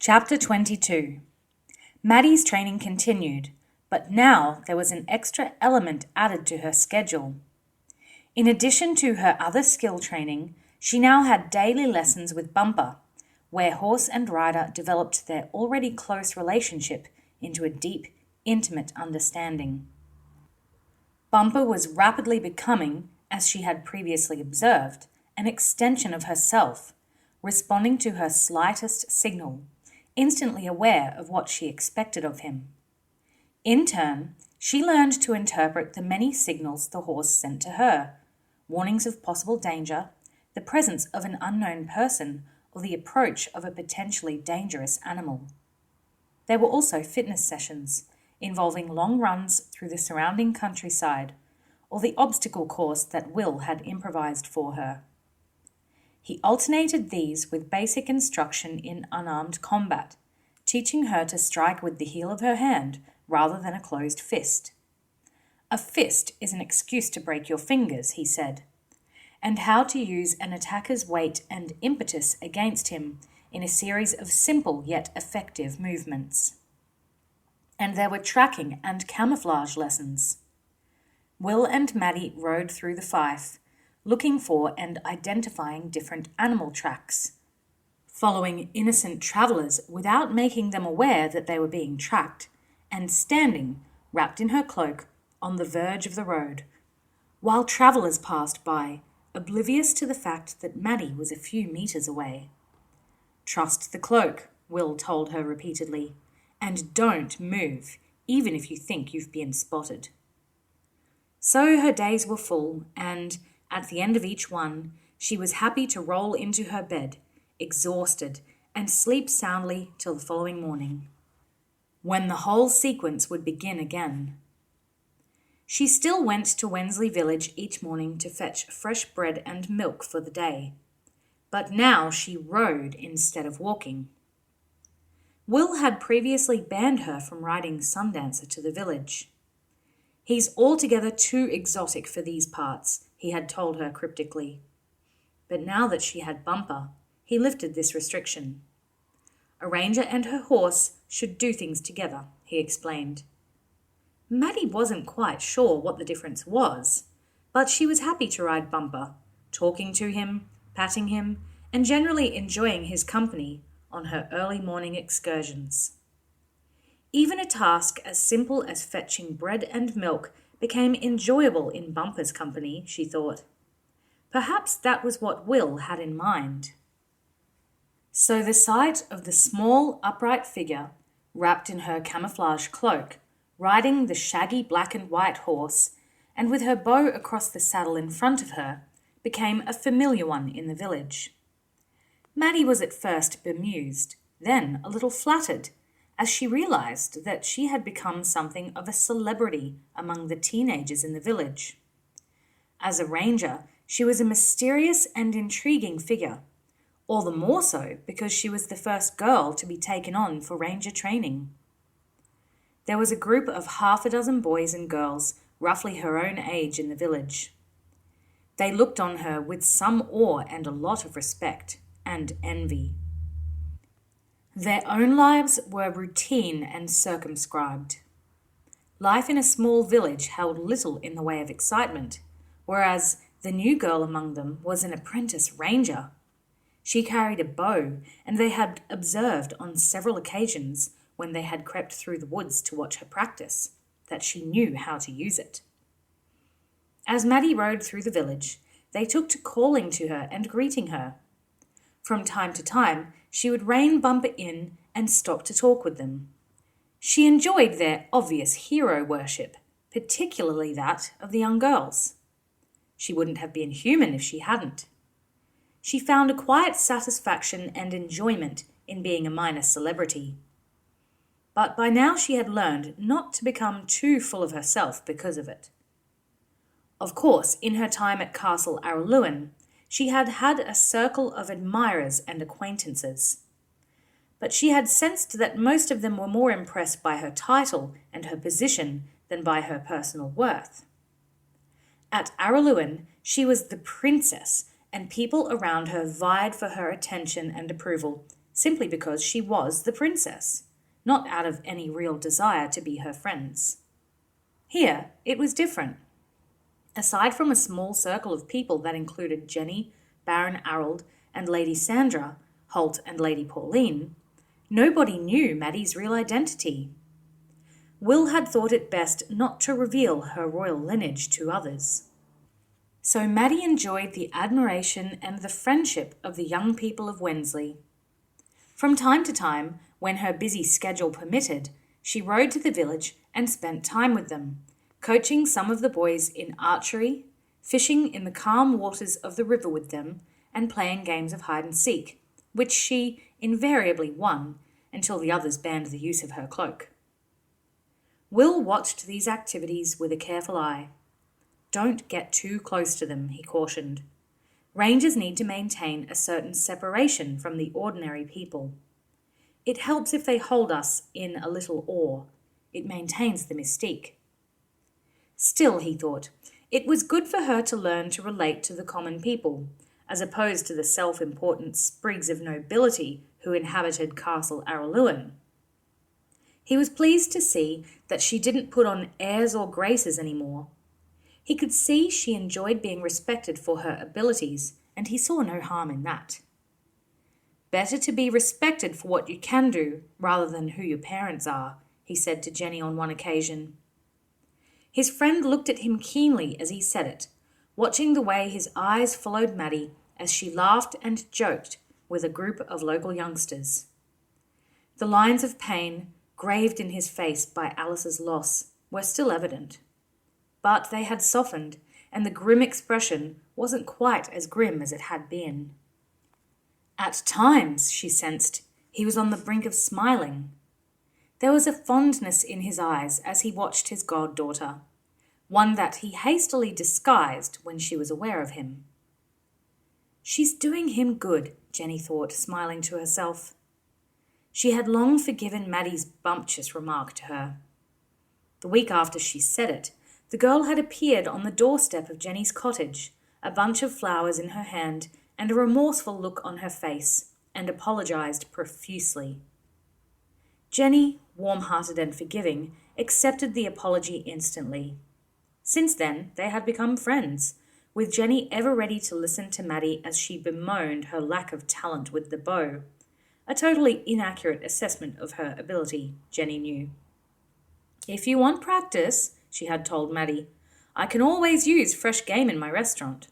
Chapter 22. Maddie's training continued, but now there was an extra element added to her schedule. In addition to her other skill training, she now had daily lessons with Bumper, where horse and rider developed their already close relationship into a deep, intimate understanding. Bumper was rapidly becoming, as she had previously observed, an extension of herself, responding to her slightest signal, instantly aware of what she expected of him. In turn, she learned to interpret the many signals the horse sent to her, warnings of possible danger, the presence of an unknown person, or the approach of a potentially dangerous animal. There were also fitness sessions, involving long runs through the surrounding countryside, or the obstacle course that Will had improvised for her. He alternated these with basic instruction in unarmed combat, teaching her to strike with the heel of her hand rather than a closed fist. A fist is an excuse to break your fingers, he said, and how to use an attacker's weight and impetus against him in a series of simple yet effective movements. And there were tracking and camouflage lessons. Will and Maddie rode through the fife, looking for and identifying different animal tracks, following innocent travellers without making them aware that they were being tracked, and standing, wrapped in her cloak, on the verge of the road, while travellers passed by, oblivious to the fact that Maddie was a few metres away. "Trust the cloak," Will told her repeatedly, "and don't move, even if you think you've been spotted." So her days were full, and at the end of each one, she was happy to roll into her bed, exhausted, and sleep soundly till the following morning, when the whole sequence would begin again. She still went to Wensley Village each morning to fetch fresh bread and milk for the day, but now she rode instead of walking. Will had previously banned her from riding Sundancer to the village. "He's altogether too exotic for these parts," he had told her cryptically. But now that she had Bumper, he lifted this restriction. A ranger and her horse should do things together, he explained. Maddie wasn't quite sure what the difference was, but she was happy to ride Bumper, talking to him, patting him, and generally enjoying his company on her early morning excursions. Even a task as simple as fetching bread and milk became enjoyable in Bumper's company, she thought. Perhaps that was what Will had in mind. So the sight of the small, upright figure, wrapped in her camouflage cloak, riding the shaggy black and white horse, and with her bow across the saddle in front of her, became a familiar one in the village. Maddie was at first bemused, then a little flattered, as she realized that she had become something of a celebrity among the teenagers in the village. As a ranger, she was a mysterious and intriguing figure, all the more so because she was the first girl to be taken on for ranger training. There was a group of half a dozen boys and girls, roughly her own age, in the village. They looked on her with some awe and a lot of respect and envy. Their own lives were routine and circumscribed. Life in a small village held little in the way of excitement, whereas the new girl among them was an apprentice ranger. She carried a bow, and they had observed on several occasions when they had crept through the woods to watch her practice, that she knew how to use it. As Maddie rode through the village, they took to calling to her and greeting her. From time to time, she would rein Bumper in and stop to talk with them. She enjoyed their obvious hero worship, particularly that of the young girls. She wouldn't have been human if she hadn't. She found a quiet satisfaction and enjoyment in being a minor celebrity. But by now she had learned not to become too full of herself because of it. Of course, in her time at Castle Araluen, she had had a circle of admirers and acquaintances. But she had sensed that most of them were more impressed by her title and her position than by her personal worth. At Araluen, she was the princess, and people around her vied for her attention and approval, simply because she was the princess, not out of any real desire to be her friends. Here, it was different. Aside from a small circle of people that included Jenny, Baron Arold, and Lady Sandra, Holt and Lady Pauline, nobody knew Maddie's real identity. Will had thought it best not to reveal her royal lineage to others. So Maddie enjoyed the admiration and the friendship of the young people of Wensley. From time to time, when her busy schedule permitted, she rode to the village and spent time with them, coaching some of the boys in archery, fishing in the calm waters of the river with them, and playing games of hide and seek, which she invariably won until the others banned the use of her cloak. Will watched these activities with a careful eye. Don't get too close to them, he cautioned. Rangers need to maintain a certain separation from the ordinary people. It helps if they hold us in a little awe. It maintains the mystique. Still, he thought, it was good for her to learn to relate to the common people, as opposed to the self-important sprigs of nobility who inhabited Castle Araluen. He was pleased to see that she didn't put on airs or graces anymore. He could see she enjoyed being respected for her abilities, and he saw no harm in that. Better to be respected for what you can do rather than who your parents are, he said to Jenny on one occasion. His friend looked at him keenly as he said it, watching the way his eyes followed Maddie as she laughed and joked with a group of local youngsters. The lines of pain, graved in his face by Alice's loss, were still evident. But they had softened, and the grim expression wasn't quite as grim as it had been. At times, she sensed, he was on the brink of smiling. There was a fondness in his eyes as he watched his goddaughter, one that he hastily disguised when she was aware of him. She's doing him good, Jenny thought, smiling to herself. She had long forgiven Maddie's bumptious remark to her. The week after she said it, the girl had appeared on the doorstep of Jenny's cottage, a bunch of flowers in her hand and a remorseful look on her face, and apologized profusely. Jenny, warm-hearted and forgiving, accepted the apology instantly. Since then, they had become friends, with Jenny ever ready to listen to Maddie as she bemoaned her lack of talent with the bow, a totally inaccurate assessment of her ability, Jenny knew. If you want practice, she had told Maddie, I can always use fresh game in my restaurant.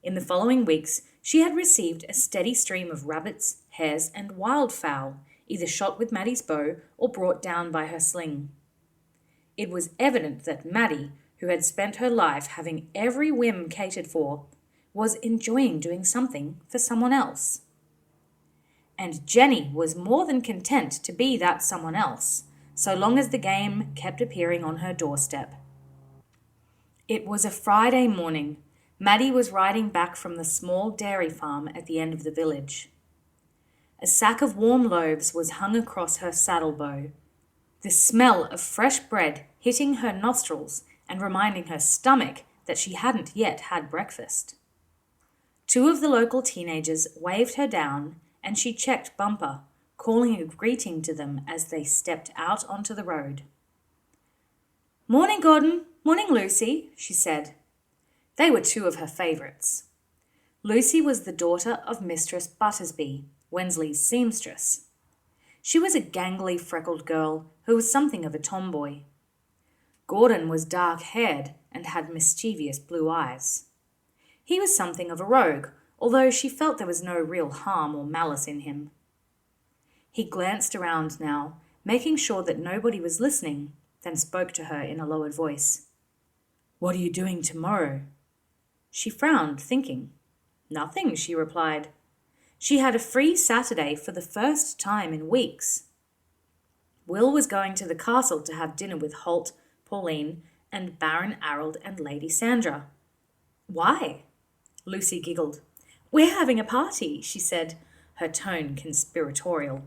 In the following weeks, she had received a steady stream of rabbits, hares, and wildfowl, either shot with Maddie's bow or brought down by her sling. It was evident that Maddie, who had spent her life having every whim catered for, was enjoying doing something for someone else. And Jenny was more than content to be that someone else, so long as the game kept appearing on her doorstep. It was a Friday morning. Maddie was riding back from the small dairy farm at the end of the village. A sack of warm loaves was hung across her saddlebow, the smell of fresh bread hitting her nostrils and reminding her stomach that she hadn't yet had breakfast. Two of the local teenagers waved her down, and she checked Bumper, calling a greeting to them as they stepped out onto the road. "Morning, Gordon. Morning, Lucy," she said. They were two of her favourites. Lucy was the daughter of Mistress Buttersby, Wensley's seamstress. She was a gangly, freckled girl who was something of a tomboy. Gordon was dark-haired and had mischievous blue eyes. He was something of a rogue, although she felt there was no real harm or malice in him. He glanced around now, making sure that nobody was listening, then spoke to her in a lowered voice. "What are you doing tomorrow?" She frowned, thinking. "Nothing," she replied. She had a free Saturday for the first time in weeks. Will was going to the castle to have dinner with Holt, Pauline, and Baron Arold and Lady Sandra. "Why?" Lucy giggled. "We're having a party," she said, her tone conspiratorial.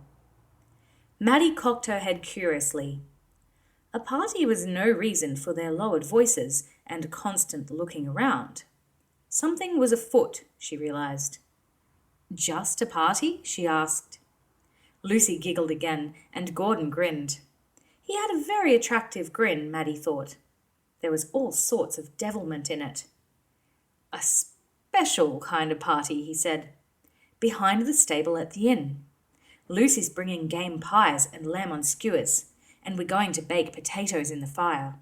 Maddie cocked her head curiously. A party was no reason for their lowered voices and constant looking around. Something was afoot, she realized. Just a party? She asked. Lucy giggled again, and Gordon grinned. He had a very attractive grin, Maddie thought. There was all sorts of devilment in it. A special kind of party, he said. Behind the stable at the inn. Lucy's bringing game pies and lamb on skewers, and we're going to bake potatoes in the fire.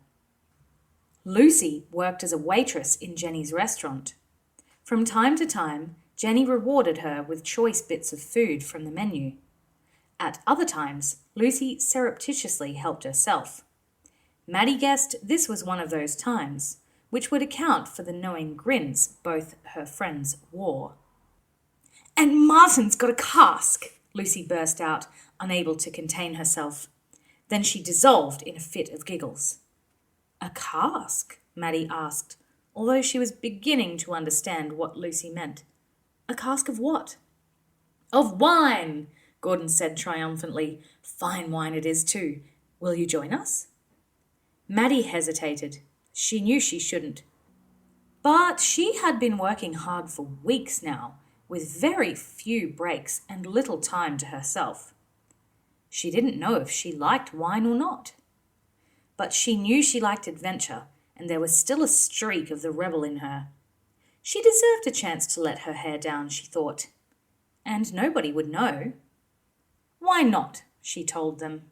Lucy worked as a waitress in Jenny's restaurant. From time to time, Jenny rewarded her with choice bits of food from the menu. At other times, Lucy surreptitiously helped herself. Maddie guessed this was one of those times, which would account for the knowing grins both her friends wore. "And Martin's got a cask!" Lucy burst out, unable to contain herself. Then she dissolved in a fit of giggles. "A cask?" Maddie asked, although she was beginning to understand what Lucy meant. "A cask of what?" "Of wine!" Gordon said triumphantly. "Fine wine it is too. Will you join us?" Maddie hesitated. She knew she shouldn't. But she had been working hard for weeks now, with very few breaks and little time to herself. She didn't know if she liked wine or not. But she knew she liked adventure, and there was still a streak of the rebel in her. She deserved a chance to let her hair down, she thought. And nobody would know. "Why not?" she told them.